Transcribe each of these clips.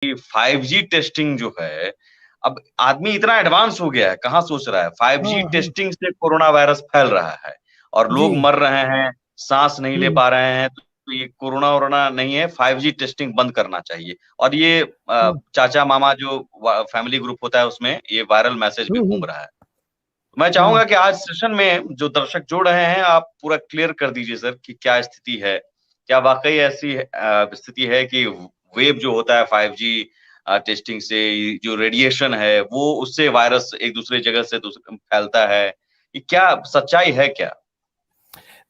कि 5G testing जो है, अब आदमी इतना एडवांस हो गया है, कहाँ सोच रहा है? 5G हाँ हाँ। टेस्टिंग से कोरोना वायरस फैल रहा है और जी। लोग मर रहे हैं, सांस नहीं ले हम्म पा रहे हैं, तो ये कोरोना वोरोना नहीं है, 5G टेस्टिंग बंद करना चाहिए। और ये हम्म चाचा मामा जो फैमिली ग्रुप होता है उसमें ये वायरल मैसेज भी घूम हम्म। रहा है। मैं हाँ चाहूंगा कि आज सेशन में जो दर्शक जुड़ रहे हैं, आप पूरा क्लियर कर दीजिए सर कि क्या स्थिति है। क्या वाकई ऐसी स्थिति है कि वेव जो होता है 5G टेस्टिंग से, जो रेडिएशन है वो उससे वायरस एक दूसरे जगह से फैलता है? ये क्या सच्चाई है क्या?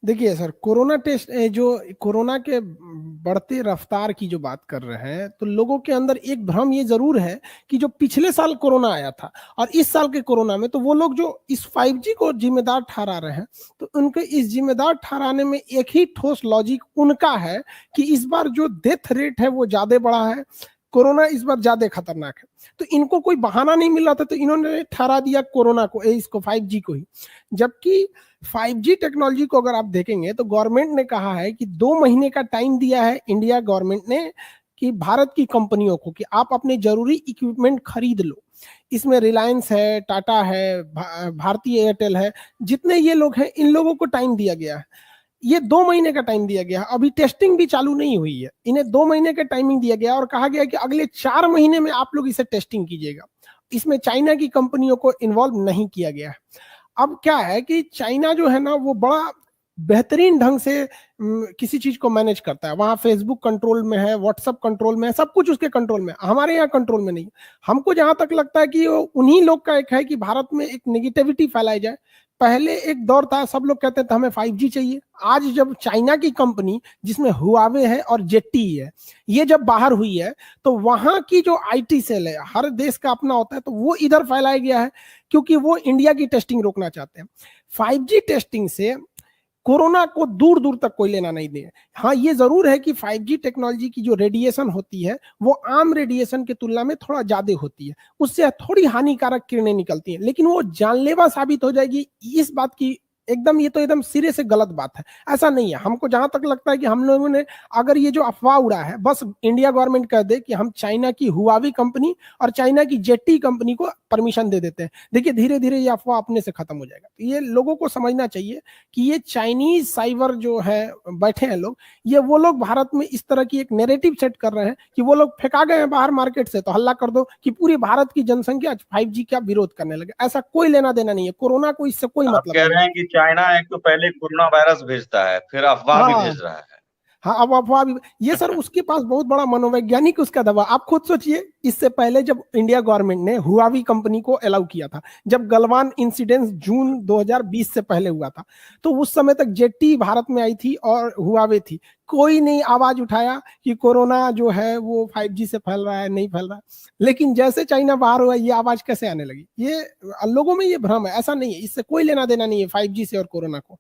देखिए सर, कोरोना टेस्ट जो कोरोना के बढ़ते रफ्तार की जो बात कर रहे हैं, तो लोगों के अंदर एक भ्रम ये जरूर है कि जो पिछले साल कोरोना आया था और इस साल के कोरोना में, तो वो लोग जो इस 5G को जिम्मेदार ठहरा रहे हैं, तो उनके इस जिम्मेदार ठहराने में एक ही ठोस लॉजिक उनका है कि इस बार जो डेथ रेट है वो ज्यादा बढ़ा है, कोरोना इस बार ज्यादा खतरनाक है। तो इनको कोई बहाना नहीं मिल रहा था, तो इन्होंने ठहरा दिया कोरोना को, इसको 5G को ही। जबकि 5G टेक्नोलॉजी को अगर आप देखेंगे तो गवर्नमेंट ने कहा है कि 2 महीने का टाइम दिया है इंडिया गवर्नमेंट ने कि भारत की कंपनियों को कि आप अपने जरूरी इक्विपमेंट खरीद लो। इसमें रिलायंस है, टाटा है, भारतीय एयरटेल है, जितने ये लोग हैं इन लोगों को टाइम दिया गया है। ये 2 महीने का टाइम दिया गया है, अभी टेस्टिंग भी चालू नहीं हुई है, इन्हें 2 महीने का टाइमिंग दिया गया और कहा गया कि अगले 4 महीने में आप लोग इसे टेस्टिंग कीजिएगा। इसमें चाइना की कंपनियों को इन्वॉल्व नहीं किया गया है। अब क्या है कि चाइना जो है ना वो बड़ा बेहतरीन ढंग से किसी चीज को मैनेज करता है। वहां फेसबुक कंट्रोल में है, व्हाट्सअप कंट्रोल में है, सब कुछ उसके कंट्रोल में। हमारे यहाँ कंट्रोल में नहीं। हमको जहां तक लगता है कि उन्हीं लोग का एक है कि भारत में एक नेगेटिविटी फैलाई जाए। पहले एक दौर था, सब लोग कहते थे हमें 5G चाहिए। आज जब चाइना की कंपनी जिसमें हुआवे है और जेटी है, ये जब बाहर हुई है, तो वहां की जो आईटी सेल है, हर देश का अपना होता है, तो वो इधर फैलाया गया है क्योंकि वो इंडिया की टेस्टिंग रोकना चाहते हैं। 5G टेस्टिंग से कोरोना को दूर दूर तक कोई लेना नहीं दे। हाँ, ये जरूर है कि 5G टेक्नोलॉजी की जो रेडिएशन होती है वो आम रेडिएशन की तुलना में थोड़ा ज्यादा होती है, उससे थोड़ी हानिकारक किरणें निकलती हैं, लेकिन वो जानलेवा साबित हो जाएगी इस बात की एकदम, ये तो एकदम सिरे से गलत बात है। ऐसा नहीं है। हमको जहां तक लगता है कि हम लोगों ने अगर ये जो अफवाह उड़ा है, बस इंडिया गवर्नमेंट कह दे कि हम चाइना की हुआवी कंपनी और चाइना की जेटी कंपनी को परमिशन दे देते हैं, देखिए धीरे धीरे ये अफवाह अपने से खत्म हो जाएगा। तो ये लोगों को समझना चाहिए कि ये चाइनीज साइबर जो है बैठे हैं लोग, ये वो लोग भारत में इस तरह की एक नैरेटिव सेट कर रहे हैं कि वो लोग फेंका गए हैं बाहर मार्केट से, तो हल्ला कर दो कि पूरी भारत की जनसंख्या 5G का विरोध करने लगे। ऐसा कोई लेना देना नहीं है, कोरोना को इससे कोई आप मतलब कह नहीं रहे है। हैं कि चाइना एक तो पहले कोरोना वायरस भेजता है, फिर अफवाह भी हाँ भेज रहा है। हाँ, अब अफवाह भी ये सर, उसके पास बहुत बड़ा मनोवैज्ञानिक उसका दबाव। आप खुद सोचिए, इससे पहले जब इंडिया गवर्नमेंट ने हुआवी कंपनी को अलाउ किया था, जब गलवान इंसिडेंट जून 2020 से पहले हुआ था, तो उस समय तक जेटी भारत में आई थी और हुआवे थी। कोई नहीं आवाज उठाया कि कोरोना जो है वो 5G से फैल रहा है, नहीं फैल रहा है। लेकिन जैसे चाइना बाहर हुआ, ये आवाज कैसे आने लगी? ये लोगों में ये भ्रम है, ऐसा नहीं है, इससे कोई लेना देना नहीं है 5G से और कोरोना को।